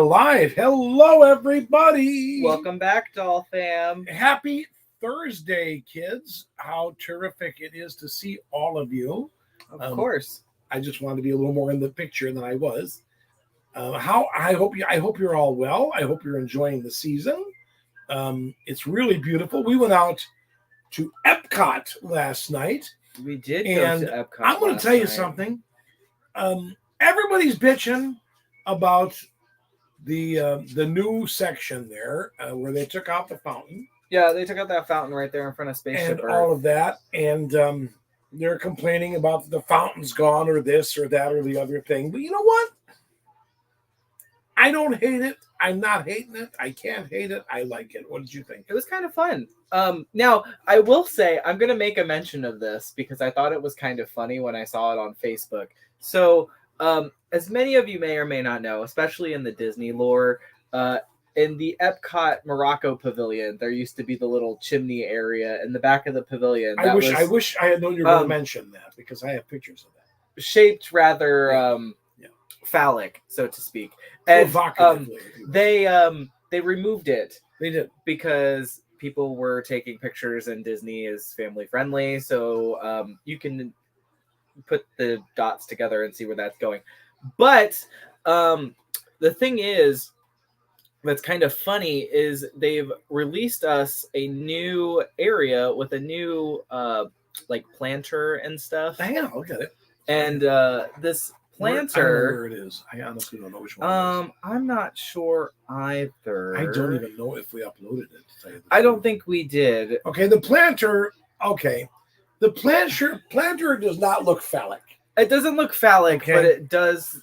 live. Hello, everybody. Welcome back, Doll Fam. Happy Thursday, kids. How terrific it is to see all of you. Of course. I just wanted to be a little more in the picture than I was. I hope you're all well. I hope you're enjoying the season. It's really beautiful. We went out to Epcot last night. We did go to Epcot. I'm going to tell you something. Everybody's bitching about the new section there where they took out the fountain. Yeah, they took out that fountain right there in front of Spaceship and Earth. all of that, and they're complaining about the fountain's gone or this or that or the other thing. But you know what? I don't hate it. I'm not hating it. I can't hate it. I like it. What did you think? It was kind of fun. Now, I will say, I'm going to make a mention of this because I thought it was kind of funny when I saw it on Facebook. So, as many of you may or may not know, especially in the Disney lore, in the Epcot Morocco Pavilion, there used to be the little chimney area in the back of the pavilion. I wish I had known you were going to mention that because I have pictures of that. Shaped rather phallic, so to speak. And they removed it. They did because people were taking pictures, and Disney is family friendly, so you can put the dots together and see where that's going. But the thing is, that's kind of funny is they've released us a new area with a new like planter and stuff. Hang on, I'll get it. And this planter, I don't know where it is. I honestly don't know which one it is. I'm not sure either. I don't even know if we uploaded it. To tell you the I truth. don't think we did. Okay, the planter. Okay, the planter does not look phallic. It doesn't look phallic, okay, but it does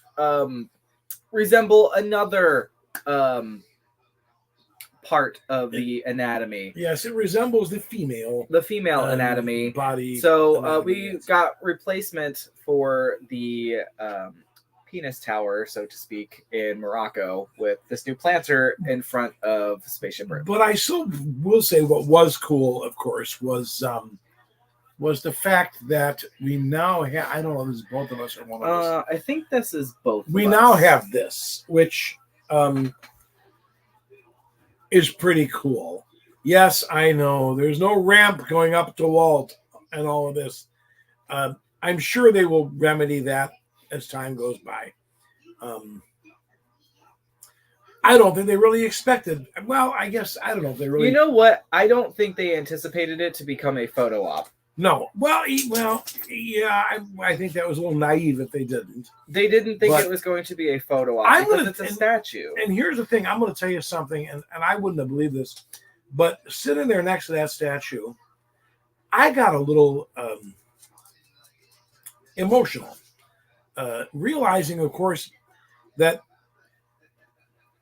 resemble another part of the anatomy. Yes, it resembles the female anatomy body. So anatomy, we yes. got replacement for the penis tower, so to speak, in Morocco with this new planter in front of Spaceship Earth. But I still will say what was cool, of course, was the fact that we now have. I don't know if this is both of us or one of us. I think this is both. We now have this, which is pretty cool. Yes, I know there's no ramp going up to Walt and all of this. I'm sure they will remedy that as time goes by. I don't think they really expected. Well, I guess I don't know if they really. You know what? I don't think they anticipated it to become a photo op. No. Well, yeah. I think that was a little naive if they didn't. They didn't think it was going to be a photo op because it's a statue. And here's the thing. I'm going to tell you something, and I wouldn't have believed this, but sitting there next to that statue, I got a little emotional, realizing, of course, that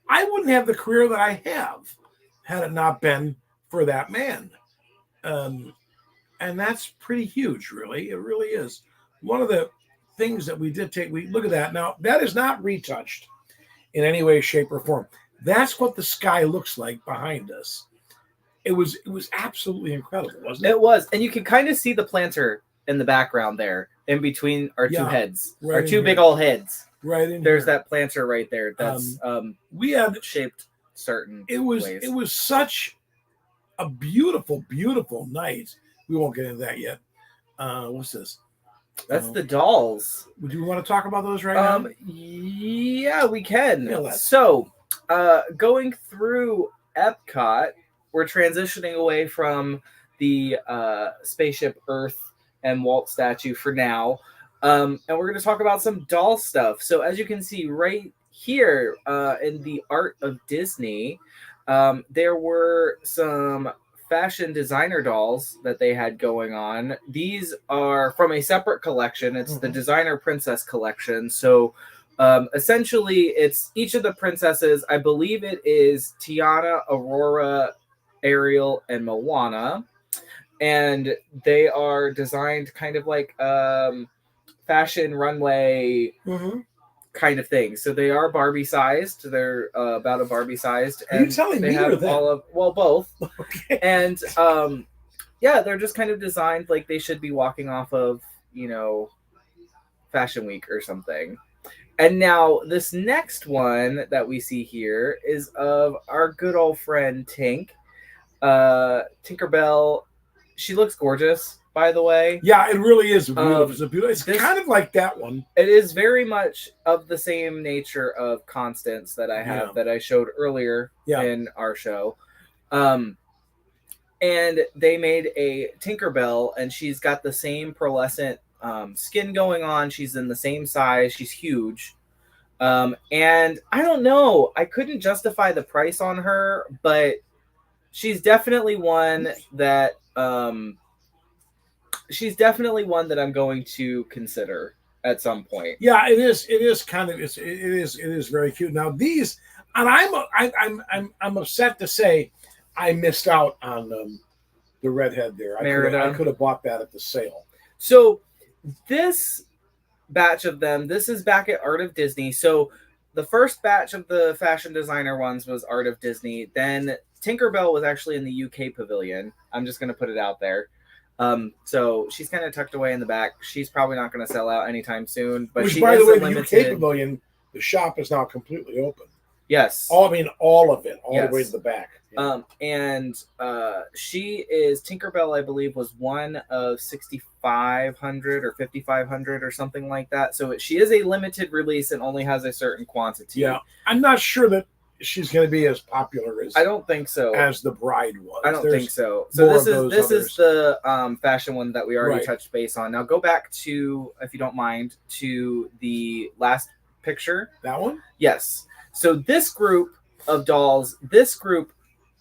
I wouldn't have the career that I have had it not been for that man. And that's pretty huge, really. It really is. One of the things that we did take, we look at that. Now, that is not retouched in any way, shape, or form. That's what the sky looks like behind us. It was absolutely incredible, wasn't it? It was. And you can kind of see the planter in the background there, in between our two heads, right, our two big old heads. Right in There's here. That planter right there. That's we had shaped certain ways. It was such a beautiful, beautiful night. We won't get into that yet. What's this? That's the dolls. Would you want to talk about those right now? Yeah, we can. Yeah, so, going through Epcot, we're transitioning away from the Spaceship Earth and Walt statue for now. And we're going to talk about some doll stuff. So, as you can see right here in the Art of Disney, there were some fashion designer dolls that they had going on. These are from a separate collection. It's the Designer Princess collection. So essentially it's each of the princesses. I believe it is Tiana, Aurora, Ariel, and Moana. And they are designed kind of like fashion runway kind of thing. So they are Barbie sized. They're about a Barbie sized. Are you telling me or them? Both. Okay. And yeah, they're just kind of designed like they should be walking off of, Fashion Week or something. And now this next one that we see here is of our good old friend Tink. Tinkerbell. She looks gorgeous, by the way. Yeah, it really is beautiful. It's this- kind of like that one. It is very much of the same nature of Constance that I have that I showed earlier in our show. And they made a Tinkerbell, and she's got the same pearlescent skin going on. She's in the same size. She's huge. And I don't know. I couldn't justify the price on her, but she's definitely one that I'm going to consider at some point. Yeah, it is. It is kind of. It is very cute. Now these, and I'm upset to say, I missed out on the redhead there. I could have bought that at the sale. So this batch of them, this is back at Art of Disney. So the first batch of the fashion designer ones was Art of Disney. Then Tinkerbell was actually in the UK pavilion. I'm just going to put it out there. So she's kind of tucked away in the back. She's probably not going to sell out anytime soon. But which, she by is the way, a the limited... UK pavilion, the shop is now completely open. Yes. All of it, all the way to the back. Yeah. And she is Tinkerbell, I believe, was one of 6,500 or 5,500 or something like that. So she is a limited release and only has a certain quantity. Yeah, I'm not sure that she's going to be as popular as I don't think so as the bride was. I don't think so. So this is the fashion one that we already touched base on. Now go back to, if you don't mind, to the last picture. That one? Yes. So this group of dolls, this group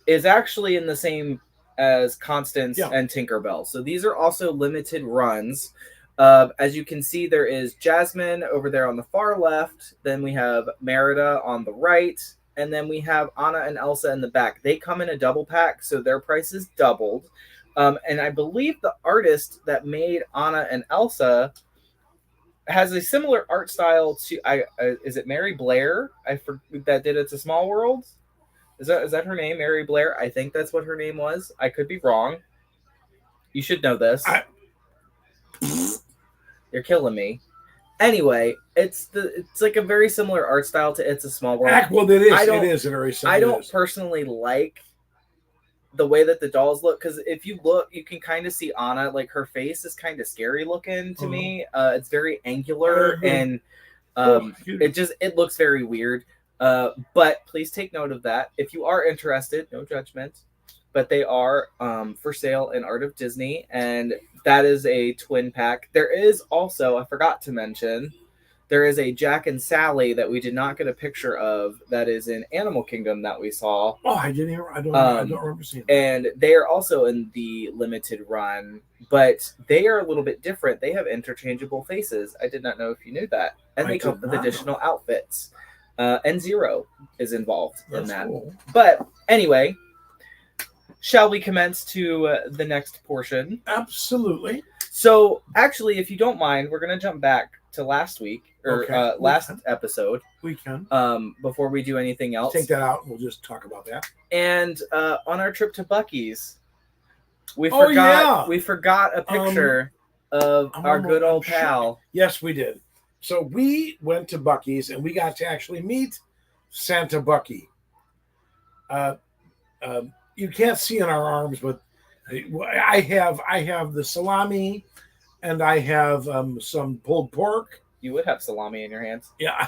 is actually in the same as Constance and Tinkerbell. So these are also limited runs. As you can see, there is Jasmine over there on the far left. Then we have Merida on the right. And then we have Anna and Elsa in the back. They come in a double pack, so their price is doubled. And I believe the artist that made Anna and Elsa has a similar art style to is it Mary Blair? That did It's a Small World. Is that her name, Mary Blair? I think that's what her name was. I could be wrong. You should know this. You're killing me. Anyway, it's like a very similar art style to It's a Small World. Well, it is. It is a very similar. I don't personally like the way that the dolls look, because if you look, you can kind of see Anna, like her face is kind of scary looking to me. It's very angular and it looks very weird. But please take note of that. If you are interested, no judgment, but they are for sale in Art of Disney, and that is a twin pack. There is also, I forgot to mention, there is a Jack and Sally that we did not get a picture of that is in Animal Kingdom that we saw. Oh, I didn't hear. I don't remember seeing that. And they are also in the limited run, but they are a little bit different. They have interchangeable faces. I did not know if you knew that. And they come with additional outfits. And Zero is involved in that. Cool. But anyway, shall we commence to the next portion? Absolutely. So actually, if you don't mind, we're going to jump back to last week or last episode. We can. Before we do anything else. Take that out. We'll just talk about that. And on our trip to Buc-ee's, we forgot a picture of our good old pal. Yes, we did. So we went to Buc-ee's and we got to actually meet Santa Bucky. You can't see in our arms, but I have the salami, and I have some pulled pork. You would have salami in your hands. Yeah,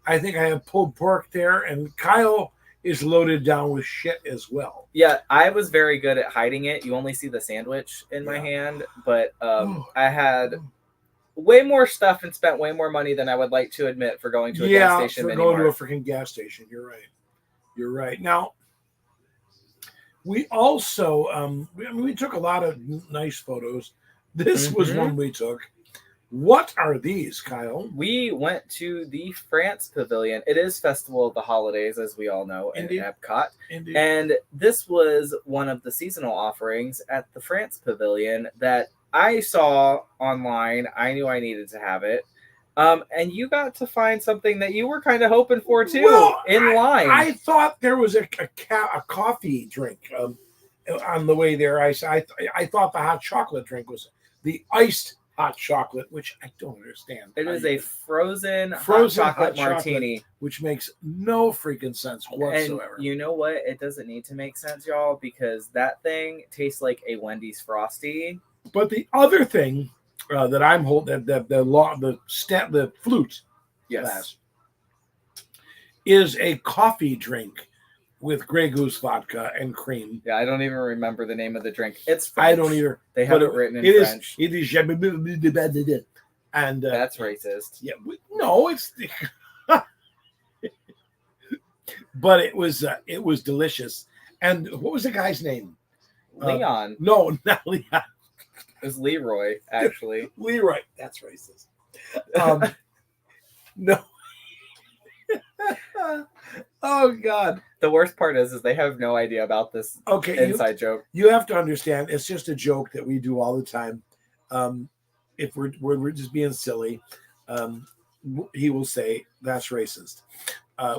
I think I have pulled pork there, and Kyle is loaded down with shit as well. Yeah, I was very good at hiding it. You only see the sandwich in my hand, but I had way more stuff and spent way more money than I would like to admit for going to a gas station. Yeah, for going to a freaking gas station. You're right. You're right. Now, we also, we took a lot of nice photos. This was one we took. What are these, Kyle? We went to the France Pavilion. It is Festival of the Holidays, as we all know, in Epcot. Indeed. And this was one of the seasonal offerings at the France Pavilion that I saw online. I knew I needed to have it. And you got to find something that you were kind of hoping for, too, line. I thought there was a coffee drink on the way there. I thought the hot chocolate drink was the iced hot chocolate, which I don't understand. It how is you a can- frozen hot chocolate martini. which makes no freaking sense whatsoever. And you know what? It doesn't need to make sense, y'all, because that thing tastes like a Wendy's Frosty. But the other thing that I'm holding, the flute glass, is a coffee drink with Grey Goose vodka and cream. Yeah, I don't even remember the name of the drink. It's French. I don't either. They have it written in French. It is, and that's racist. Yeah, no, it's. But it was delicious. And what was the guy's name? Leon. No, not Leon. It was Leroy, actually. Leroy. That's racist. No. Oh God. The worst part is they have no idea about this inside joke. You have to understand, it's just a joke that we do all the time. If we're just being silly, he will say that's racist,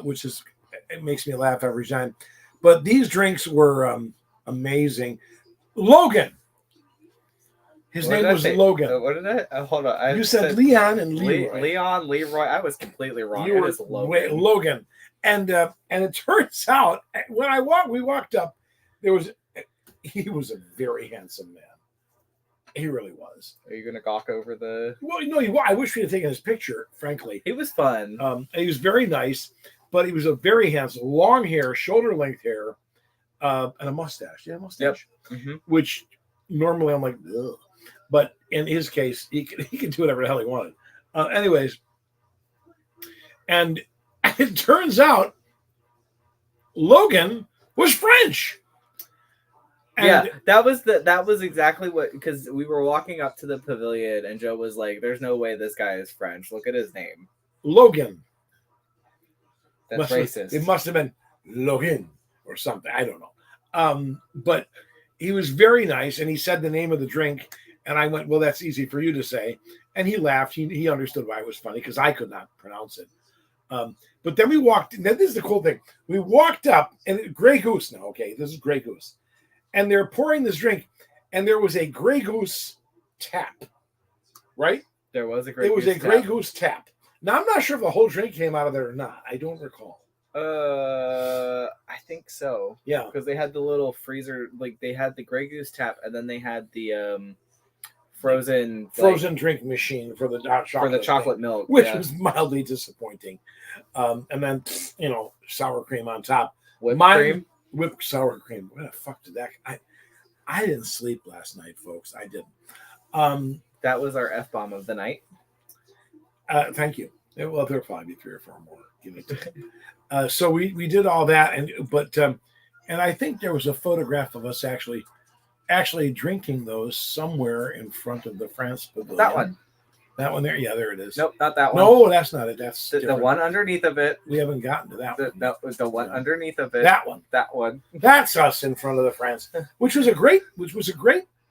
which is, it makes me laugh every time. But these drinks were amazing. Logan. His name was Logan. What did I? Hold on. You said Leon and Leroy. Leon, Leroy. I was completely wrong. It is Logan. Logan. And it turns out when we walked up, he was a very handsome man. He really was. Are you gonna gawk over the? Well, no, I wish we had taken his picture. Frankly, he was fun. He was very nice, but he was a very handsome, long hair, shoulder length hair, and a mustache. Yeah, mustache. Yep. Mm-hmm. Which normally I'm like, ugh. But in his case, he could do whatever the hell he wanted. Anyways, and it turns out Logan was French. And yeah, that was exactly what, because we were walking up to the pavilion and Joe was like, "There's no way this guy is French. Look at his name, Logan." That's racist. It must have been Logan or something. I don't know. But he was very nice, and he said the name of the drink. And I went, well, that's easy for you to say. And he laughed. He understood why it was funny because I could not pronounce it. But then we walked. Now, this is the cool thing. We walked up, and Grey Goose now. Okay, this is Grey Goose. And they're pouring this drink, and there was a Grey Goose tap, right? There was a Grey Goose tap. It was a Grey Goose tap. Now, I'm not sure if the whole drink came out of there or not. I don't recall. I think so. Yeah. Because they had the little freezer, like they had the Grey Goose tap, and then they had the frozen drink machine for the hot chocolate. For the chocolate milk. Which was mildly disappointing. And then, sour cream on top. Whipped sour cream. What the fuck did that? I didn't sleep last night, folks. I didn't. That was our F-bomb of the night. Thank you. Well, there'll probably be 3 or 4 more. Give me time. So we did all that, and I think there was a photograph of us actually drinking those somewhere in front of the France Pavilion. That one there? Yeah, there it is. Nope, not that one. No, that's not it. That's the one underneath of it. We haven't gotten to that one. That was the one underneath of it. That one. That one. That's us in front of the France, which was a great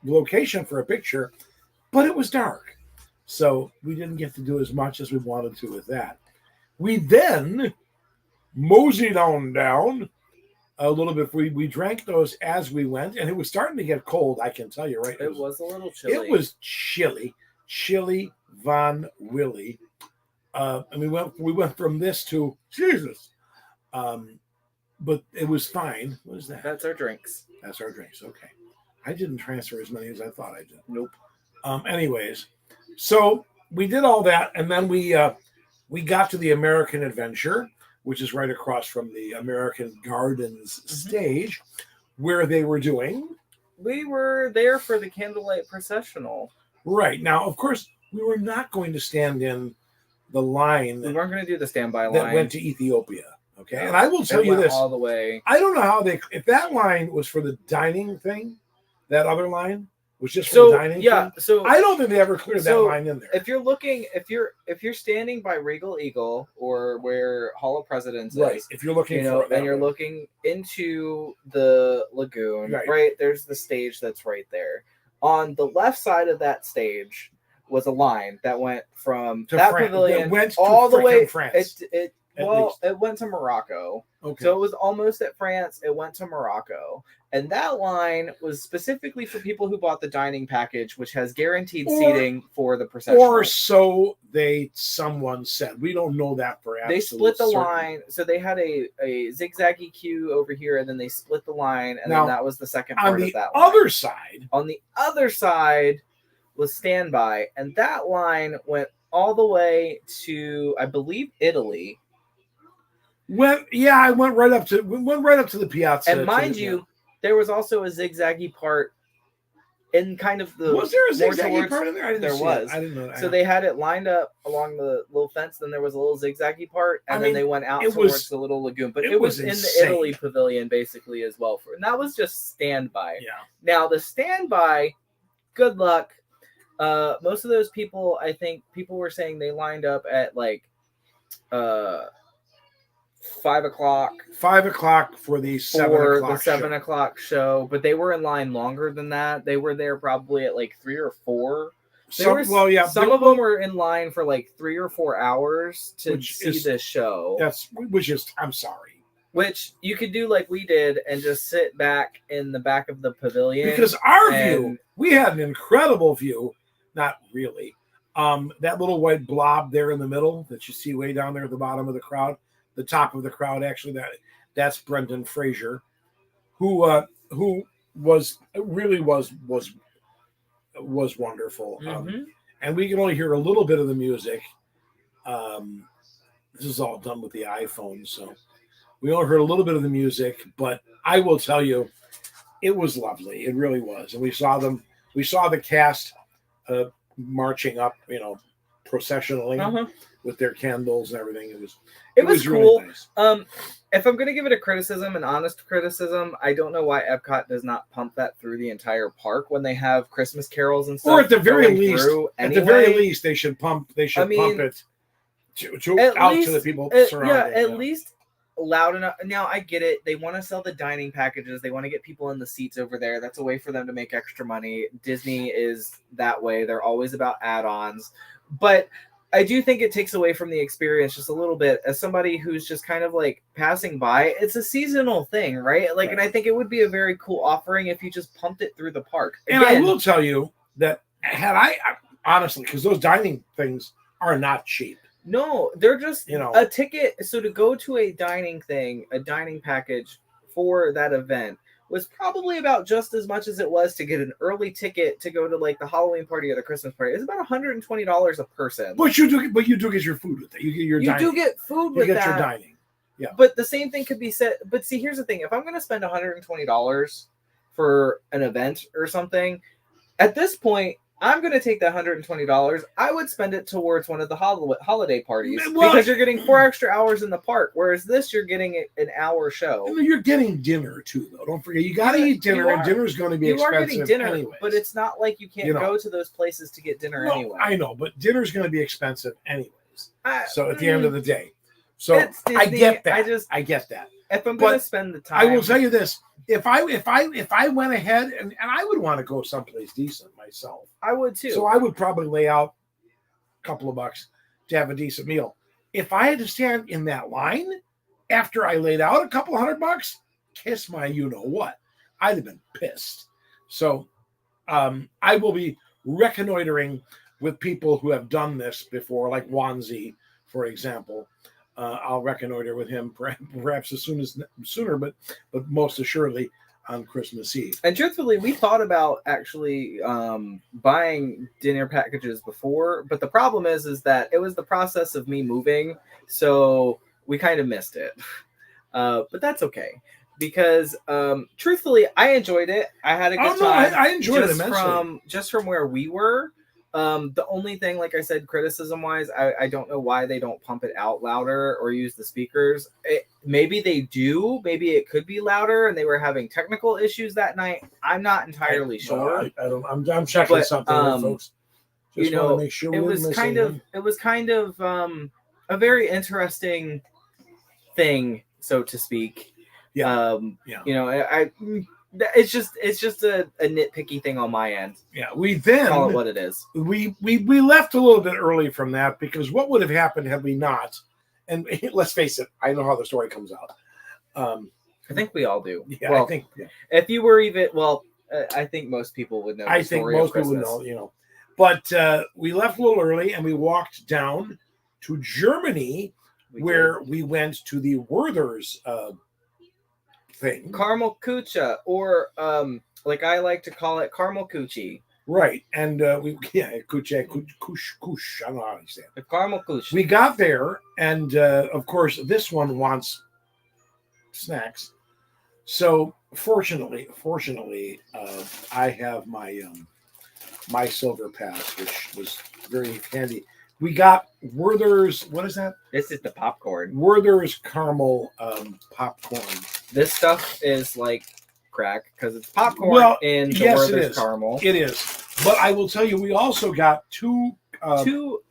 location for a picture, but it was dark. So we didn't get to do as much as we wanted to with that. We then moseyed on down a little bit. We drank those as we went, and it was starting to get cold. I can tell you, right? It was a little chilly. It was chilly Von Willy. And we went from this to Jesus. But it was fine. What is that? That's our drinks. That's our drinks. Okay. I didn't transfer as many as I thought I did. Nope. Anyways, so we did all that, and then we got to the American Adventure, which is right across from the American Gardens stage, where they were doing. We were there for the candlelight processional. Right. Now, of course, we were not going to stand in the line. We weren't going to do the standby line. That went to Ethiopia. Okay. And I will tell you this. All the way. I don't know how if that line was for the dining thing, that other line was just for the dining thing. So I don't think they ever cleared that line in there. If you're standing by Regal Eagle or where Hall of Presidents is, if you're looking and you're looking into the lagoon, right, there's the stage that's right there. On the left side of that stage was a line that went from that pavilion all the way. France. It went to Morocco. Okay. So it was almost at France. It went to Morocco. And that line was specifically for people who bought the dining package, which has guaranteed seating for the procession. Or so someone said. We don't know that for absolute. They split the certain. line. So they had a zigzaggy queue over here, and then they split the line, and then that was the second part of that line. On the other side was standby, and that line went all the way to, I believe, Italy. I went right up to the piazza. And mind you, there was also a zigzaggy part in kind of the. Was there a zigzaggy part in there? I didn't see was. It. I didn't know that. So they had it lined up along the little fence. Then there was a little zigzaggy part, and then they went out towards the little lagoon. But it was in the Italy pavilion basically as well. And that was just standby. Yeah. Now the standby, good luck. Most of those people, I think people were saying they lined up at like 5 o'clock. 5 o'clock for the 7 o'clock. The 7 o'clock show, but they were in line longer than that. They were there probably at like 3 or 4. Some of them were in line for like 3 or 4 hours to see this show. I'm sorry. Which you could do like we did and just sit back in the back of the pavilion. Because our view, we had an incredible view. Not really. That little white blob there in the middle that you see way down there at the bottom of the crowd, the top of the crowd, actually, that's Brendan Fraser, who was wonderful. Mm-hmm. And we can only hear a little bit of the music. This is all done with the iPhone, so we only heard a little bit of the music, but I will tell you, it was lovely. It really was. And we saw the cast marching up, processionally with their candles and everything. It was cool. Really nice. If I'm going to give it a criticism, an honest criticism, I don't know why Epcot does not pump that through the entire park when they have Christmas carols and stuff. Or at the very least, they should pump it out to the people surrounding. Yeah, at least loud enough. Now I get it. They want to sell the dining packages. They want to get people in the seats over there. That's a way for them to make extra money. Disney is that way. They're always about add-ons. But I do think it takes away from the experience just a little bit. As somebody who's just kind of like passing by, it's a seasonal thing, right? And I think it would be a very cool offering if you just pumped it through the park. Again, and I will tell you that honestly, because those dining things are not cheap. No, they're just a ticket. So to go to a dining package for that event was probably about just as much as it was to get an early ticket to go to like the Halloween party or the Christmas party. It's about $120 a person. But you do get your food with that. You get your dining. You do get food with that. You get your dining. Yeah. But the same thing could be said. But see, here's the thing: if I'm going to spend $120 for an event or something, at this point, I'm going to take that $120. I would spend it towards one of the holiday parties because you're getting 4 extra hours in the park. Whereas this, you're getting an hour show. You're getting dinner too, though. Don't forget, you got to eat dinner, and dinner's going to be expensive. You are getting dinner, anyways. But it's not like you can't go to those places to get dinner anyway. I know, but dinner's going to be expensive anyways. So at the end of the day, I get that. I get that. If I'm going to spend the time, I will tell you this. If I went ahead and I would want to go someplace decent myself. I would too. So I would probably lay out a couple of bucks to have a decent meal. If I had to stand in that line after I laid out a couple $100, kiss my you-know-what. I'd have been pissed. So I will be reconnoitering with people who have done this before, like Wanzi, for example. I'll reconnoiter with him perhaps sooner, but most assuredly on Christmas Eve. And truthfully, we thought about actually buying dinner packages before, but the problem is that it was the process of me moving, so we kind of missed it. But that's okay. Because truthfully, I enjoyed it. I had a good time. I enjoyed it immensely. Just from where we were. The only thing, like I said, criticism-wise, I don't know why they don't pump it out louder or use the speakers. Maybe they do. Maybe it could be louder, and they were having technical issues that night. I'm not entirely sure. I'm checking something, folks. Just want to make sure it was kind of a very interesting thing, so to speak. Yeah. It's just a nitpicky thing on my end. Yeah, we then call it what it is. We left a little bit early from that because what would have happened had we not? And let's face it, I know how the story comes out. I think we all do. Yeah, well, I think. Yeah. if you were even I think most people would know. I think most people would know. But we left a little early and we walked down to Germany, where we went to the Werther's thing. Caramel Kucha, or like I like to call it, caramel coochie. Right, and kuch. I don't know how to say it. The caramel coochie. We got there, and of course, this one wants snacks. So fortunately, I have my silver pass, which was very handy. We got Werther's. What is that? This is the popcorn. Werther's caramel popcorn. This stuff is like crack because it's popcorn in the Werther's caramel. It is. But I will tell you, we also got two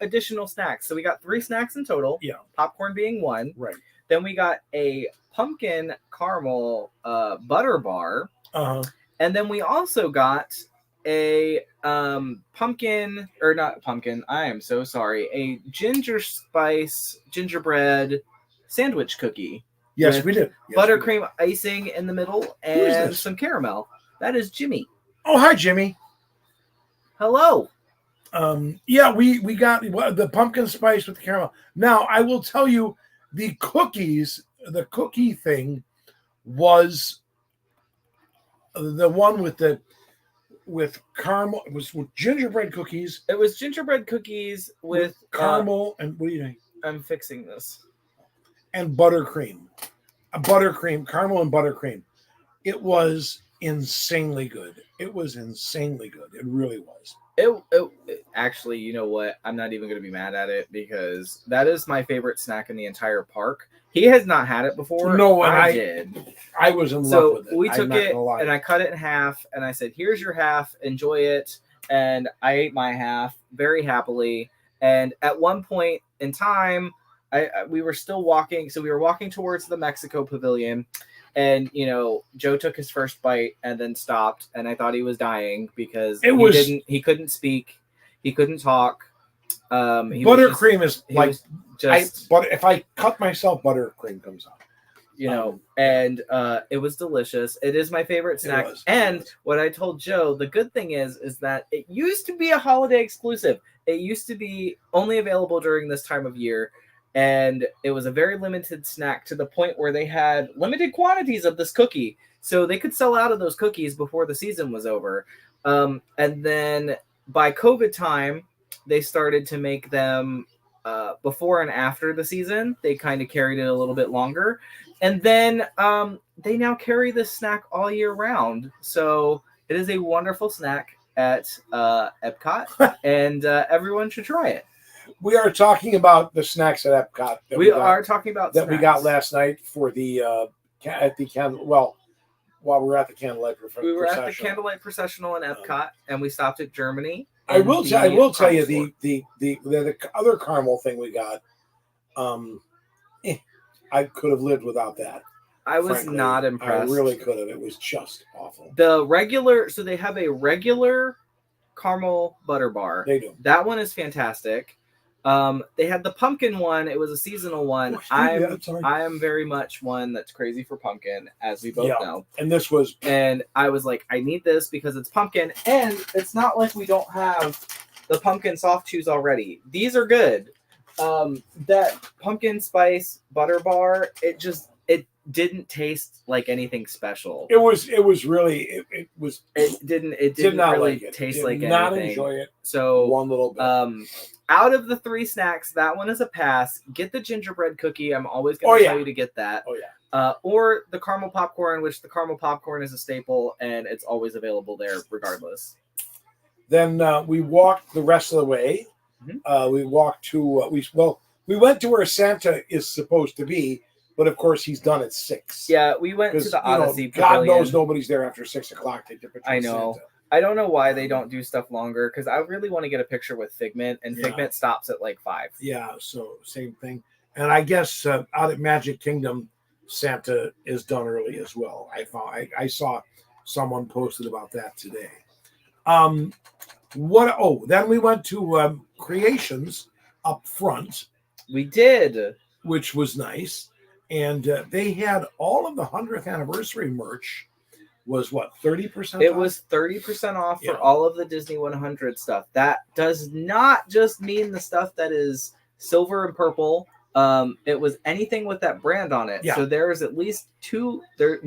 additional snacks. So we got 3 snacks in total. Yeah. Popcorn being one. Right. Then we got a pumpkin caramel butter bar. Uh-huh. And then we also got a pumpkin, or not pumpkin, I am so sorry, a gingerbread sandwich cookie. Yes, we did. Yes, buttercream icing in the middle and some caramel. That is Jimmy. Oh, hi, Jimmy. Hello. Yeah, we got the pumpkin spice with the caramel. Now, I will tell you, the cookie thing was the one with caramel. It was with gingerbread cookies. It was gingerbread cookies with caramel and what do you think? I'm fixing this. And buttercream. Caramel and buttercream. It was insanely good. It was insanely good. It really was. It actually, you know what? I'm not even going to be mad at it because that is my favorite snack in the entire park. He has not had it before. No, and I did. I was in love with it. So we took it and I cut it in half and I said, "Here's your half. Enjoy it." And I ate my half very happily. And at one point in time, we were still walking. So we were walking towards the Mexico Pavilion. And, Joe took his first bite and then stopped. And I thought he was dying because he couldn't speak. He couldn't talk. Buttercream is like, but if I cut myself, buttercream comes out. And it was delicious. It is my favorite snack. What I told Joe, the good thing is that it used to be a holiday exclusive. It used to be only available during this time of year. And it was a very limited snack to the point where they had limited quantities of this cookie. So they could sell out of those cookies before the season was over. And then by COVID time, they started to make them before and after the season. They kind of carried it a little bit longer. And then they now carry this snack all year round. So it is a wonderful snack at Epcot. And everyone should try it. We are talking about the snacks at Epcot. We got last night for the while we were at the candlelight processional. We were at the candlelight processional in Epcot, and we stopped at Germany. I will tell you the other caramel thing we got. I could have lived without that. I was not impressed. I really could have. It was just awful. So they have a regular caramel butter bar. They do. That one is fantastic. They had the pumpkin one. It was a seasonal one. I am very much one that's crazy for pumpkin, as we both know. And I was like, I need this because it's pumpkin, and it's not like we don't have the pumpkin soft chews already. These are good. That pumpkin spice butter bar, it didn't taste like anything special. It did not really like it. Taste like anything. Not enjoy it. So one little bit. Out of the 3 snacks, that one is a pass. Get the gingerbread cookie. I'm always going to tell you to get that. Oh yeah. Or the caramel popcorn, which the caramel popcorn is a staple and it's always available there regardless. Then we walked the rest of the way. Mm-hmm. We walked to we went to where Santa is supposed to be. But of course, he's done at 6. Yeah, we went to the Odyssey Pavilion. God knows nobody's there after 6 o'clock. I know. Santa. I don't know why they don't do stuff longer because I really want to get a picture with Figment, and Figment stops at like 5. Yeah, so same thing. And I guess out at Magic Kingdom, Santa is done early as well. I saw someone posted about that today. Then we went to Creations up front. We did, which was nice. and they had all of the 100th anniversary merch. Was what, 30%? It was 30% off for all of the Disney 100 stuff. That does not just mean the stuff that is silver and purple. It was anything with that brand on it. Yeah. So there's at least there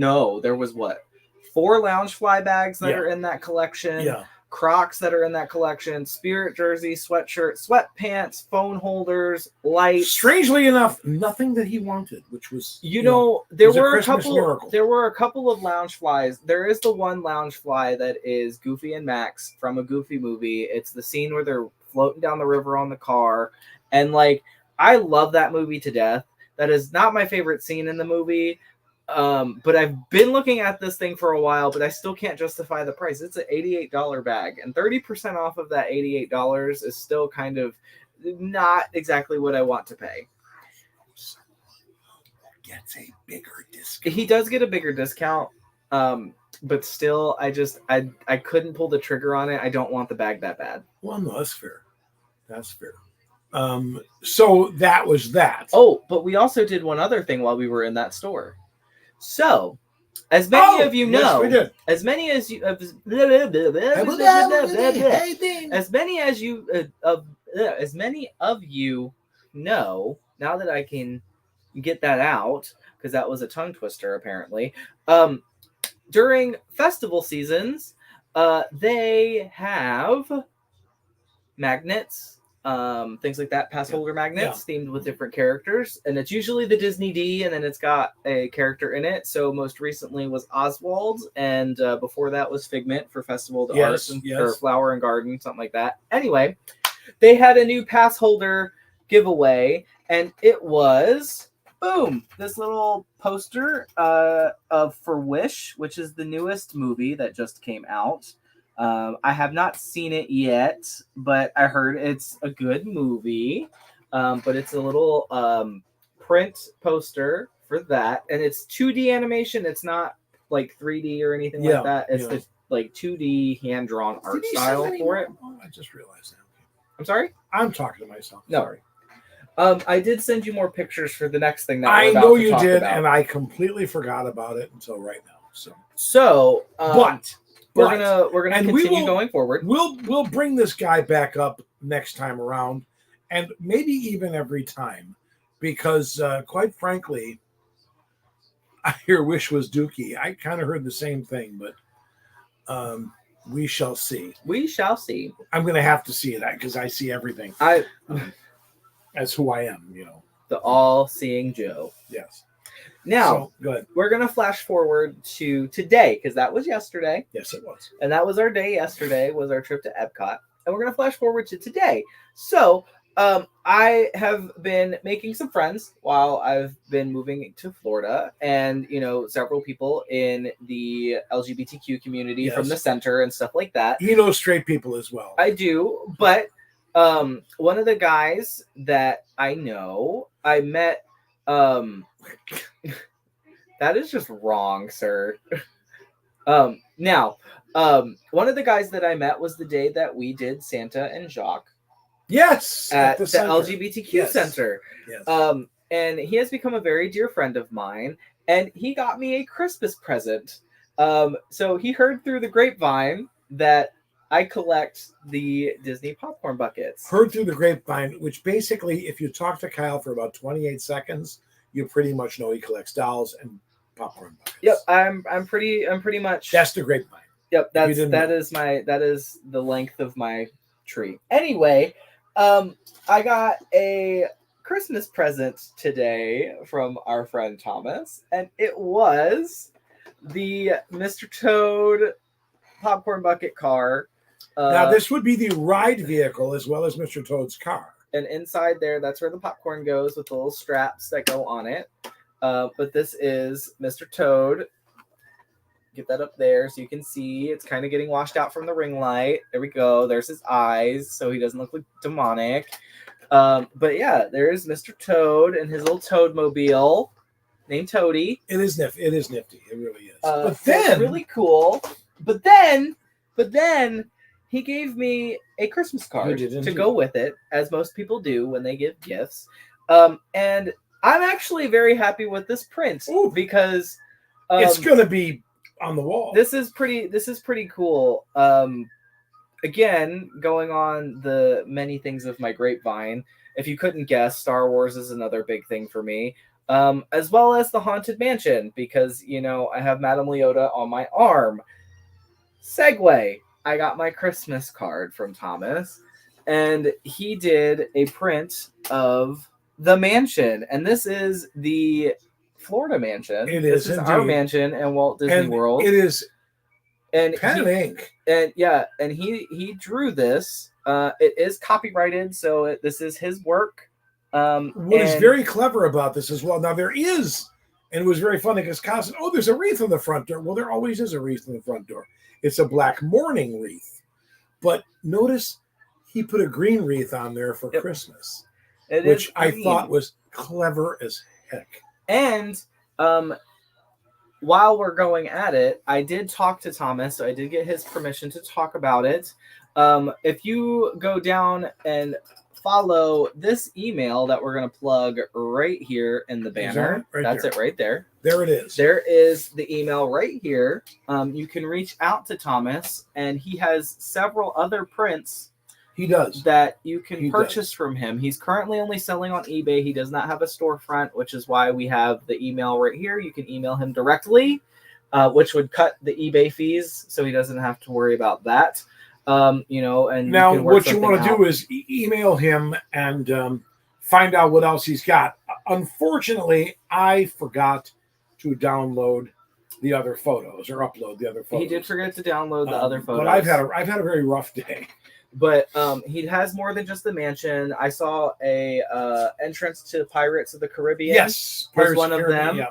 was what? 4 Loungefly bags that are in that collection. Yeah. Crocs that are in that collection, Spirit jersey, sweatshirt, sweatpants, phone holders, lights. Strangely enough, nothing that he wanted, which was there was a were a Christmas couple. miracle. There were a couple of Loungeflies. There is the one Loungefly that is Goofy and Max from a Goofy movie. It's the scene where they're floating down the river on the car, and like I love that movie to death. That is not my favorite scene in the movie. But I've been looking at this thing for a while, but I still can't justify the price. It's an $88 bag, and 30% off of that $88 is still kind of not exactly what I want to pay. Gets a bigger discount. He does get a bigger discount, but still, I couldn't pull the trigger on it. I don't want the bag that bad. Well, no, that's fair. That's fair. So that was that. Oh, but we also did one other thing while we were in that store. So, as many of you know, yes, we did. as many as you, as many of you know, now that I can get that out, because that was a tongue twister apparently. During festival seasons, they have magnets. Things like that, pass holder magnets themed with different characters, and it's usually the Disney D, and then it's got a character in it. So most recently was Oswald, and before that was Figment for Festival of the Arts or Flower and Garden, something like that. Anyway, they had a new pass holder giveaway, and it was this little poster of For Wish, which is the newest movie that just came out. I have not seen it yet, but I heard it's a good movie. But it's a little print poster for that, and it's 2D animation. It's not like 3D or anything like that. It's the like 2D hand drawn art style for it. Oh, I just realized that. I'm sorry? I'm talking to myself. No. Sorry. I did send you more pictures for the next thing that I we're about know to you talk did, about. and I completely forgot about it until right now. So but we're gonna continue going forward. We'll bring this guy back up next time around, and maybe even every time, because quite frankly, I hear Wish was Dookie. I kind of heard the same thing, but we shall see. We shall see. I'm going to have to see it because I see everything. As who I am, the all-seeing Joe. Yes. Now, go ahead. We're going to flash forward to today, because that was yesterday. Yes, it was. And that was our day yesterday, was our trip to Epcot. And we're going to flash forward to today. So, I have been making some friends while I've been moving to Florida. And, several people in the LGBTQ community from the center and stuff like that. You know straight people as well. I do, but one of the guys that I know, I met... that is just wrong, sir. Now, one of the guys that I met was the day that we did Santa and Jacques. Yes, at the LGBTQ center. Yes. And he has become a very dear friend of mine, and he got me a Christmas present. So he heard through the grapevine that I collect the Disney popcorn buckets. Heard through the grapevine, which basically, if you talk to Kyle for about 28 seconds, you pretty much know he collects dolls and popcorn buckets. Yep, I'm pretty much. That's the grapevine. Yep, that is the length of my tree. Anyway, I got a Christmas present today from our friend Thomas, and it was the Mr. Toad popcorn bucket car. Now, this would be the ride vehicle as well as Mr. Toad's car. And inside there, that's where the popcorn goes with the little straps that go on it. But this is Mr. Toad. Get that up there so you can see. It's kind of getting washed out from the ring light. There we go. There's his eyes, so he doesn't look like demonic. But yeah, there's Mr. Toad and his little Toadmobile named Toady. It is nifty. It really is. But then it's really cool. But then he gave me a Christmas card to go with it, as most people do when they give gifts. And I'm actually very happy with this print because it's going to be on the wall. This is pretty cool. Again, going on the many things of my grapevine. If you couldn't guess, Star Wars is another big thing for me. As well as the Haunted Mansion, because I have Madame Leota on my arm. Segue. I got my Christmas card from Thomas, and he did a print of the mansion, and this is the Florida mansion. This is our mansion in Walt Disney World. It is and pen and ink. And he drew this. It is copyrighted, so this is his work. What is very clever about this as well, now there is, and it was very funny because Kyle said, oh, there's a wreath on the front door. Well, there always is a wreath on the front door. It's a black mourning wreath. But notice he put a green wreath on there for Christmas, which I thought was clever as heck. And while we're going at it, I did talk to Thomas, so I did get his permission to talk about it. If you go down and follow this email that we're going to plug right here in the banner. That's it right there. There it is. There is the email right here. You can reach out to Thomas, and he has several other prints that you can purchase from him. He's currently only selling on eBay. He does not have a storefront, which is why we have the email right here. You can email him directly, which would cut the eBay fees, so he doesn't have to worry about that. And now what you want to do is email him and find out what else he's got. Unfortunately, I forgot to download the other photos or upload the other photos. He did forget to download the other photos. But I've had a very rough day. But he has more than just the mansion. I saw a entrance to Pirates of the Caribbean. Yes, was one of them. Yeah.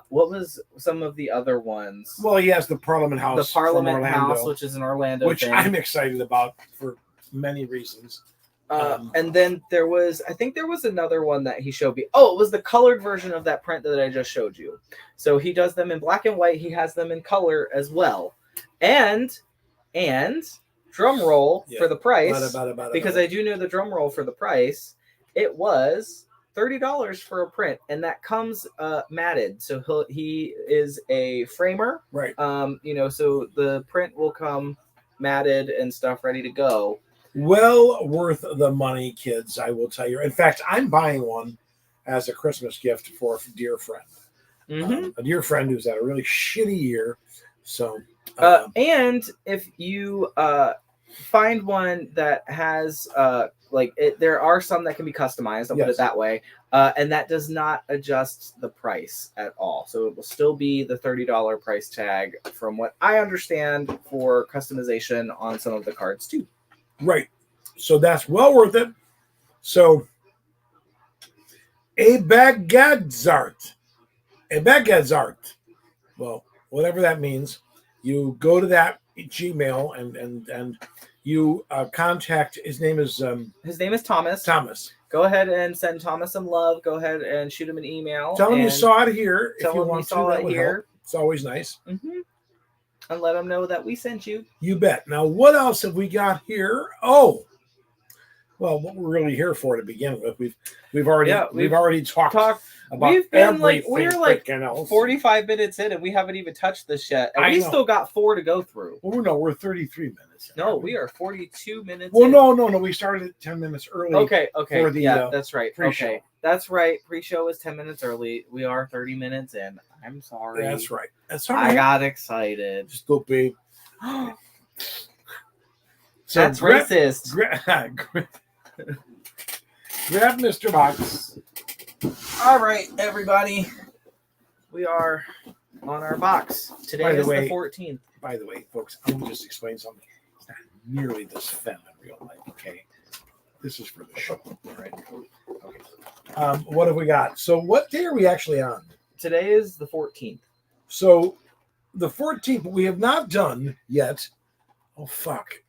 What was some of the other ones? Well, he has the Parliament House. The Parliament House, which is in Orlando, which I'm excited about for many reasons. And then I think there was another one that he showed me. Oh, it was the colored version of that print that I just showed you. So he does them in black and white. He has them in color as well. And drum roll for the price, because I do know the drum roll for the price. It was $30 for a print, and that comes matted. So he is a framer, right? So the print will come matted and stuff ready to go. Well worth the money, kids, I will tell you. In fact, I'm buying one as a Christmas gift for a dear friend. A dear friend who's had a really shitty year. So, and if you find one that has there are some that can be customized, I'll put it that way, and that does not adjust the price at all, so it will still be the $30 price tag from what I understand for customization on some of the cards too. Right, so that's well worth it. So a Bagadzart, well, whatever that means, you go to that Gmail and you contact. His name is Thomas. Go ahead and send Thomas some love. Go ahead and shoot him an email. Tell him you saw it here. Tell him you saw it here. It's always nice. And let him know that we sent you. You bet. Now, what else have we got here? Oh, well, what we're really here for to begin with, we've already talked about. We've been we're 45 minutes in, and we haven't even touched this yet, and we still got 4 to go through. Well, no, we're 33 minutes. No, we are 42 minutes. Well, no, we started 10 minutes early. Okay. For the, that's right. Pre-show. Okay, that's right. Pre-show is 10 minutes early. We are 30 minutes in. I'm sorry. That's right. That's all right. I got excited. Stupid. That's racist. Grab Mr. Box. All right, everybody. We are on our box. Today is the 14th. By the way, folks, I'm going to just explain something. It's not nearly this fun in real life, okay? This is for the show, all right? Okay. What have we got? So what day are we actually on? Today is the 14th. So the 14th, but we have not done yet. Oh, fuck.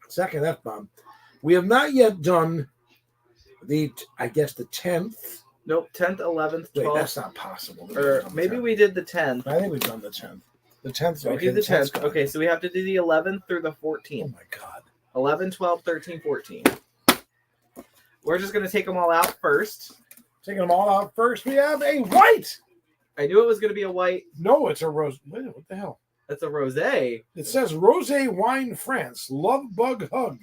Second F-bomb. We have not yet done the 10th. Nope, 10th, 11th, 12th. Wait, that's not possible. Or maybe we did the 10th. I think we've done the 10th. The 10th. We did the 10th. Okay, so we have to do the 11th through the 14th. Oh, my God. 11, 12, 13, 14. We're just going to take them all out first. Taking them all out first, we have a white. I knew it was going to be a white. No, it's a rose. Wait, what the hell? That's a rosé. It says Rosé Wine France, Love Bug Hug.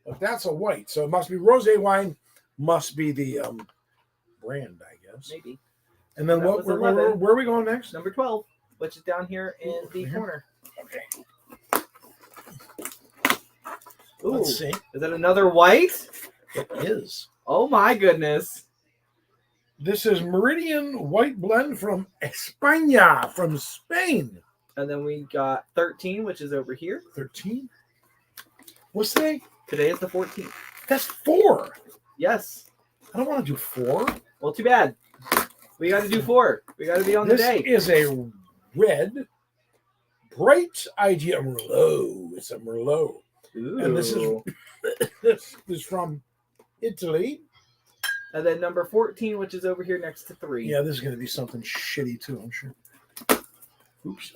But that's a white, so it must be Rosé Wine. Must be the brand, I guess. Maybe. And then That was where 11. are we going next? Number 12, which is down here in the Here? corner. Okay. Ooh, Let's see. is that another white? It is. Oh my goodness. This is Meridian White Blend from España, from Spain. And then we got 13, which is over here. 13. What's today? Today is the 14th. That's 4. Yes. I don't want to do 4. Well, too bad. We got to do 4. We got to be on the This day. is a red, bright idea Merlot. It's a Merlot. Ooh. And this is from Italy. And then number 14, which is over here next to 3. Yeah, this is going to be something shitty too, I'm sure. Oops.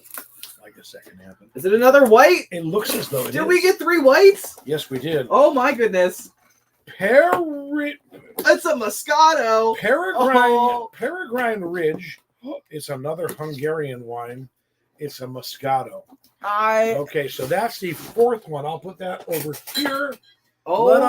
I guess that can happen. Is it another white? It looks as though it is. Did we get 3 whites? Yes, we did. Oh my goodness. It's a Moscato. Peregrine Ridge. It's another Hungarian wine. It's a Moscato. Okay, so that's the 4th one. I'll put that over here. Oh, Let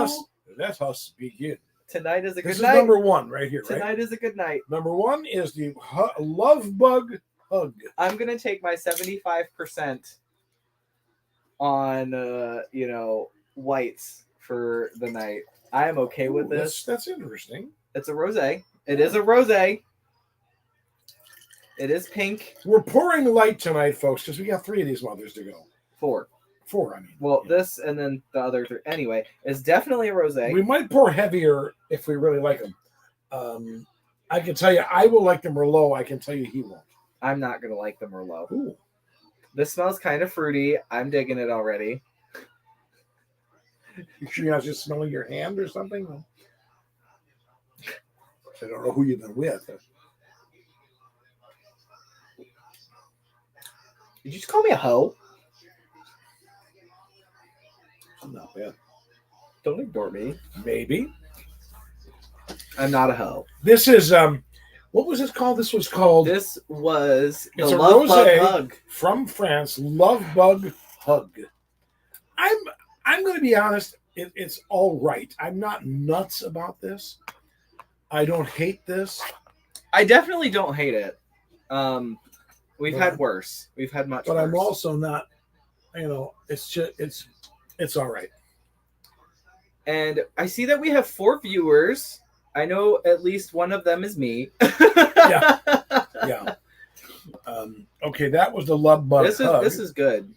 us begin. tonight is a good This is night. number 1 right here, right? Tonight is a good night. Number 1 is the Love Bug Hug. I'm gonna take my 75% on whites for the night. I am okay with this. That's interesting. It's a rosé. It is a rosé. It is pink. We're pouring light tonight, folks, because we got 3 of these mothers to go. 4. 4, I mean. Well, Yeah. this and then the other 3. Anyway, it's definitely a rosé. We might pour heavier if we really like them. I can tell you, I will like the Merlot. I can tell you he won't. I'm not gonna like the Merlot. Ooh. This smells kind of fruity. I'm digging it already. You sure you're not just smelling your hand or something? I don't know who you've been with. Did you just call me a hoe? Not bad. Don't ignore me. Maybe. I'm not a hoe. This is what was this called? This was called This was the It's a Love Bug rosé. Hug. from France, Love Bug Hug. I'm going to be honest. It's all right. I'm not nuts about this. I don't hate this. I definitely don't hate it. We've But- had worse. We've had much But worse. I'm also not. It's just it's all right. And I see that we have 4 viewers. I know at least one of them is me. Yeah. Yeah. Okay, that was the Love Bug Hug. This is good.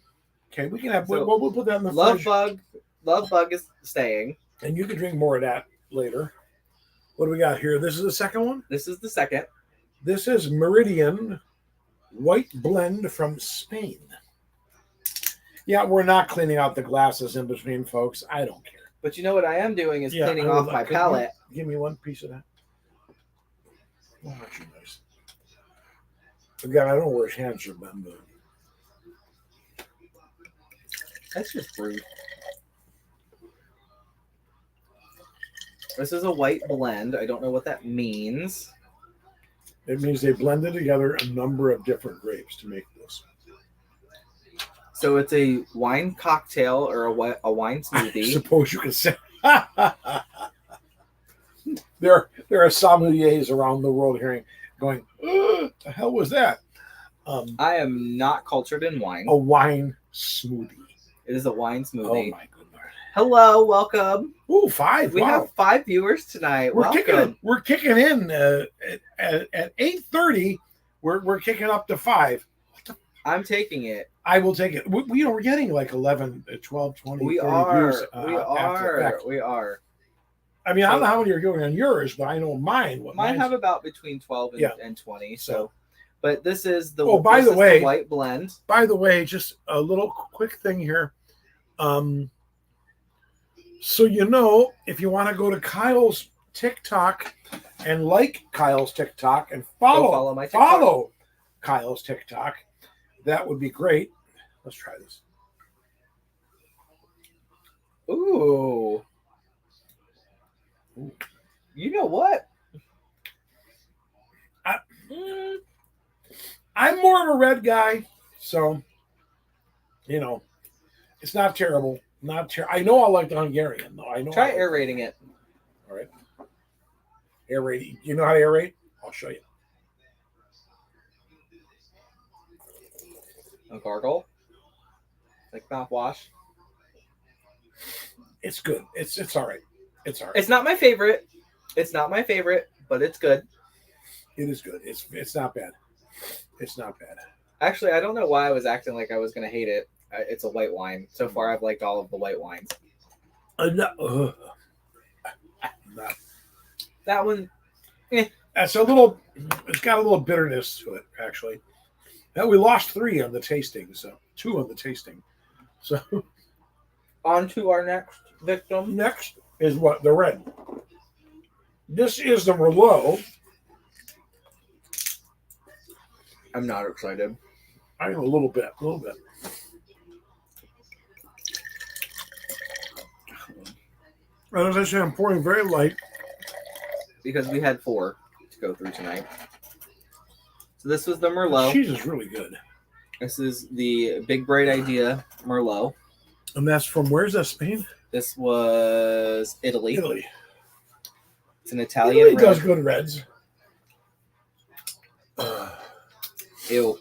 Okay, we can have. So, we'll put that in the Love fridge, Bug is staying. and you can drink more of that later. What do we got here? This is the second one. This is the second. This is Meridian White Blend from Spain. Yeah, we're not cleaning out the glasses in between, folks. I don't care. But you know what I am doing is cleaning I would off my like- palate. Give me one piece of that. Oh, that's nice. Again, I don't know where his hands have been, but That's just rude. This is a white blend. I don't know what that means. it means they blended together a number of different grapes to make this. So it's a wine cocktail or a wine I smoothie. suppose you could say. There are sommeliers around the world going, the hell was that? I am not cultured in wine. A wine smoothie. It is a wine Oh smoothie. my goodness. Hello, welcome. Ooh, 5. We wow. have 5 viewers tonight. We're Welcome. kicking in at 8:30. We're kicking up to 5. I'm taking it. I will take it. We're getting like 11, 12, 20, We 30 are. views. We after the are. fact. We are. I mean, I don't know how many are going on yours, but I know mine. Mine have about between 12 and 20. So, but this is the. Oh, by this the is way- white blend. By the way, just a little quick thing here. So if you want to go to Kyle's TikTok and like Kyle's TikTok and follow my TikTok. follow Kyle's TikTok, that would be great. Let's try this. Ooh. You know what? I'm more of a red guy, so it's not terrible. Not terrible. I know I like the Hungarian though. I know. Try I like aerating it. All right. Aerate. You know how to aerate? I'll show you. A gargle, like mouthwash. It's good. It's all right. It's all right. It's not my favorite. It's not my favorite, but it's good. It is good. It's not bad. It's not bad. Actually, I don't know why I was acting like I was going to hate it. It's a white wine. So far, I've liked all of the white wines. No. That one, That's a little. It's got a little bitterness to it, actually. Now we lost 3 on the tasting, so 2 on the tasting. So on to our next victim. next is what? The red. This is the Merlot. I'm not excited. I am a little bit. As I say, I'm pouring very light. Because we had 4 to go through tonight. So this was the The Merlot. cheese is really good. This is the Big Bright Idea Merlot. And that's from, where's that, Spain? This was Italy. Italy. It's an Italian Italy red. does good reds. Ew.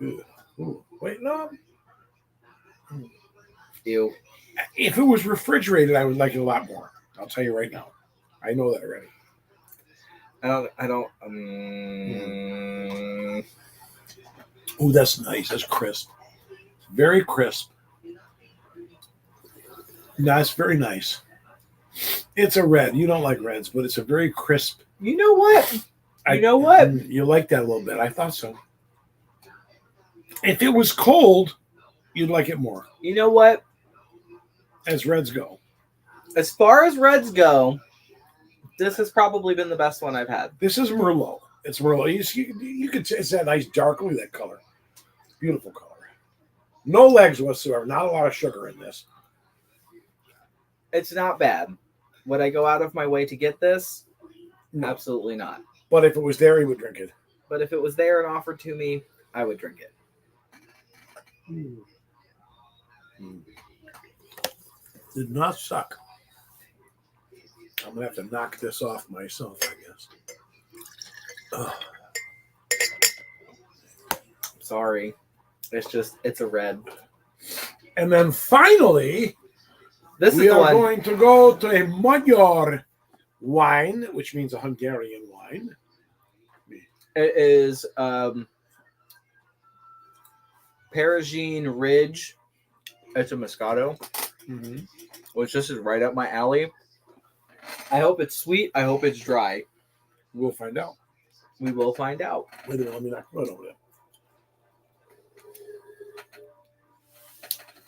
Ooh, wait, no. Ew. If it was refrigerated, I would like it a lot more. I'll tell you right now. I know that already. I don't. Ooh, that's nice. That's crisp. Very crisp. That's very nice. It's a red. You don't like reds, but it's a very crisp. You know what? You like that a little bit. I thought so. If it was cold, you'd like it more. You know what? As reds go. As far as reds go, this has probably been the best one I've had. This is Merlot. It's Merlot. You could say it's that nice dark. Look at that color. Beautiful color. No legs whatsoever. Not a lot of sugar in this. It's not bad. Would I go out of my way to get this? No. Absolutely not. But if it was there, he would drink it. But if it was there and offered to me, I would drink it. Did not suck. I'm going to have to knock this off myself, I guess. Ugh. Sorry. It's a red. And then finally, we are going to go to a Magyar wine, which means a Hungarian wine. It is Parisian Ridge. It's a Moscato, which this is right up my alley. I hope it's sweet. I hope it's dry. We'll find out. We will find out. Wait a minute, let me knock right over there.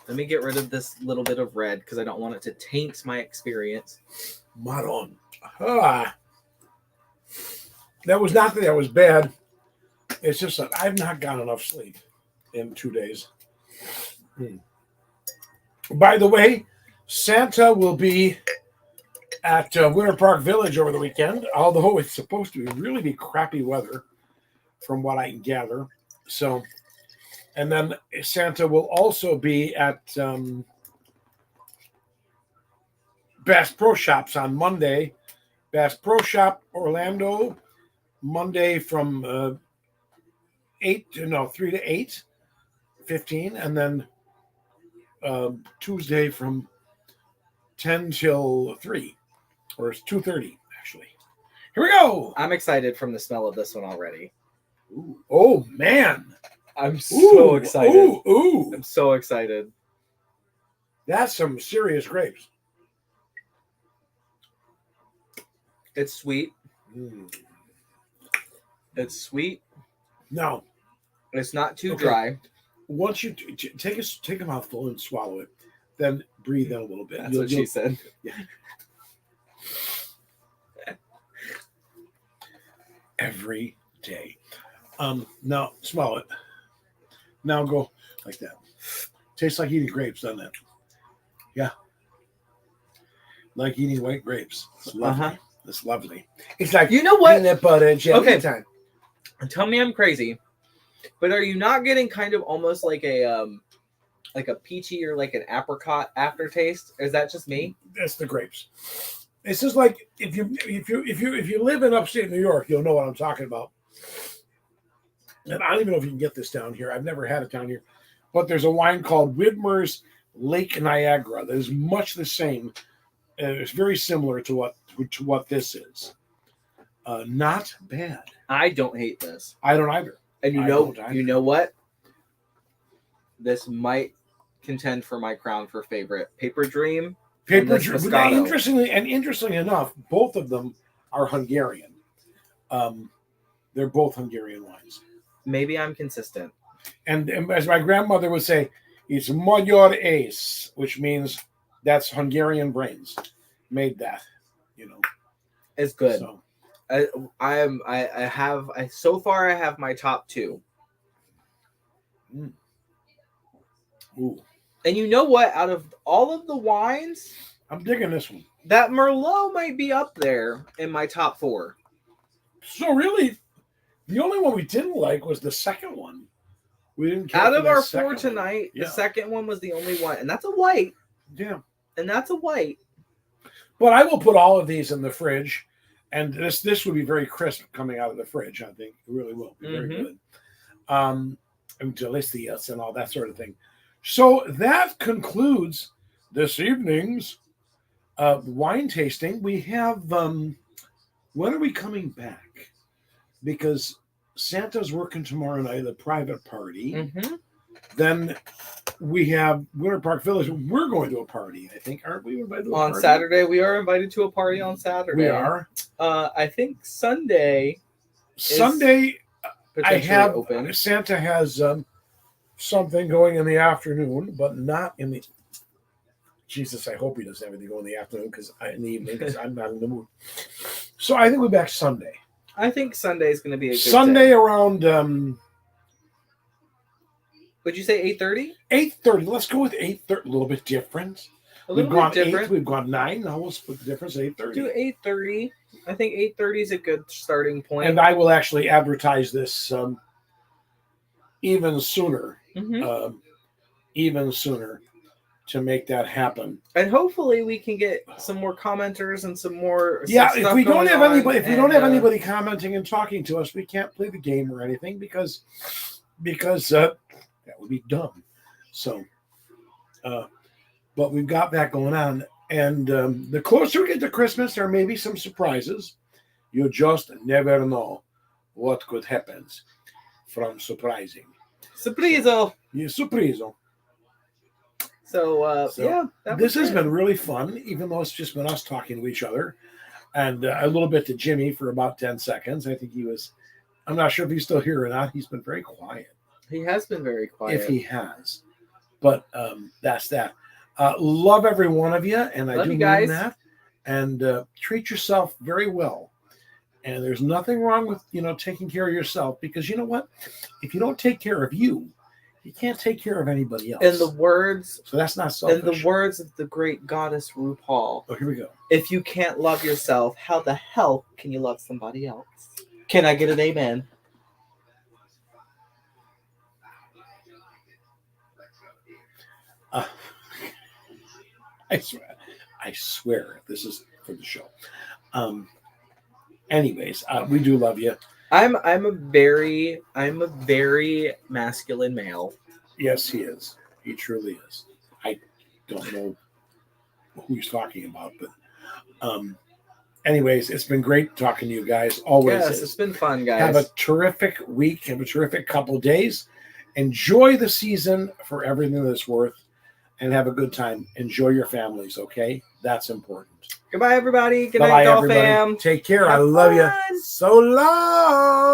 Let me get rid of this little bit of red because I don't want it to taint my experience. Maron. That was not that was bad. It's just that I've not got enough sleep in 2 days. By the way, Santa will be at Winter Park Village over the weekend, although it's supposed to really be crappy weather from what I can gather. So, and then Santa will also be at Bass Pro Shops on Monday. Bass Pro Shop Orlando, Monday from 3 to 8:15, and then Tuesday from 10 till 3, or it's 2:30 actually. Here we go. I'm excited from the smell of this one already. Ooh. Oh man, I'm so excited. Ooh. I'm so excited. That's some serious grapes. It's sweet. It's sweet. No, it's not too dry. Once you take a mouthful and swallow it, then breathe in a little bit. That's what she said. Yeah. Every day. Now swallow it. Now go like that. Tastes like eating grapes, doesn't it? Yeah. Like eating white grapes. It's lovely. It's lovely. It's like you know what? Peanut butter and jelly time. Tell me I'm crazy, but are you not getting kind of almost like a peachy or like an apricot aftertaste? Is that just me? That's the grapes. It's just like if you live in upstate New York, you'll know what I'm talking about. And I don't even know if you can get this down here. I've never had it down here, but there's a wine called Widmer's Lake Niagara that is much the same. It's very similar to what this is. Not bad. I don't hate this. I don't either. And you know what? This might contend for my crown for favorite. Paper Dream. Interestingly enough, both of them are Hungarian. They're both Hungarian wines. Maybe I'm consistent. And as my grandmother would say, it's Magyar Ace, which means that's Hungarian brains. Made that, It's good. So. So far I have my top two. Mm. Ooh. And you know what? Out of all of the wines, I'm digging this one. That Merlot might be up there in my top 4. So really, the only one we didn't like was the second one. We didn't care out for of that our second 4 tonight. one. The second one was the only one, and that's a white. Yeah, and that's a white. But I will put all of these in the fridge, and this would be very crisp coming out of the fridge. I think it really will be very good. And delicious and all that sort of thing. So that concludes this evening's wine tasting. We have when are we coming back? Because Santa's working tomorrow night at a private party. Then we have Winter Park Village. We're going to a party, I think. Aren't we invited to a party? On Saturday, we are invited to a party on Saturday. We are. I think Sunday, I have open. Santa has something going in the afternoon, but not in the. Jesus, I hope he doesn't have anything going in the afternoon in the evening because I'm not in the mood. So I think we're back Sunday. I think Sunday is going to be a good Sunday day. Around. Would you say 8:30? 8:30. Let's go with 8:30. A little bit different. We've gone 8. We've gone 9. Now we'll split the difference. 8:30. Do 8:30. I think 8:30 is a good starting point. And I will actually advertise this even sooner. Even sooner to make that happen. And hopefully we can get some more commenters and some more. Yeah, if we don't have anybody commenting and talking to us, we can't play the game or anything because that would be dumb. So, but we've got that going on, and the closer we get to Christmas, there may be some surprises. You just never know what could happen from surprising. Surpriso. Yeah, surpriso. So yeah, this has been really fun, even though it's just been us talking to each other, and a little bit to Jimmy for about 10 seconds. I think he was. I'm not sure if he's still here or not. He's been very quiet. He has been very quiet. If he has, but that's that. Love every one of you, and I do mean that. And treat yourself very well. And there's nothing wrong with taking care of yourself, because you know what? If you don't take care of you, you can't take care of anybody else. So that's not selfish. In the words of the great goddess RuPaul. Oh, here we go. If you can't love yourself, how the hell can you love somebody else? Can I get an amen? I swear this is for the show. Anyways, we do love you. I'm a very masculine male. Yes, he is. He truly is. I don't know who he's talking about, but anyways, it's been great talking to you guys. Always. Yes, it's been fun, guys. Have a terrific week. Have a terrific couple days. Enjoy the season for everything that it's worth, and have a good time. Enjoy your families, okay? That's important. Goodbye, everybody. Good night, Doll Fam. Take care. I love you. So long.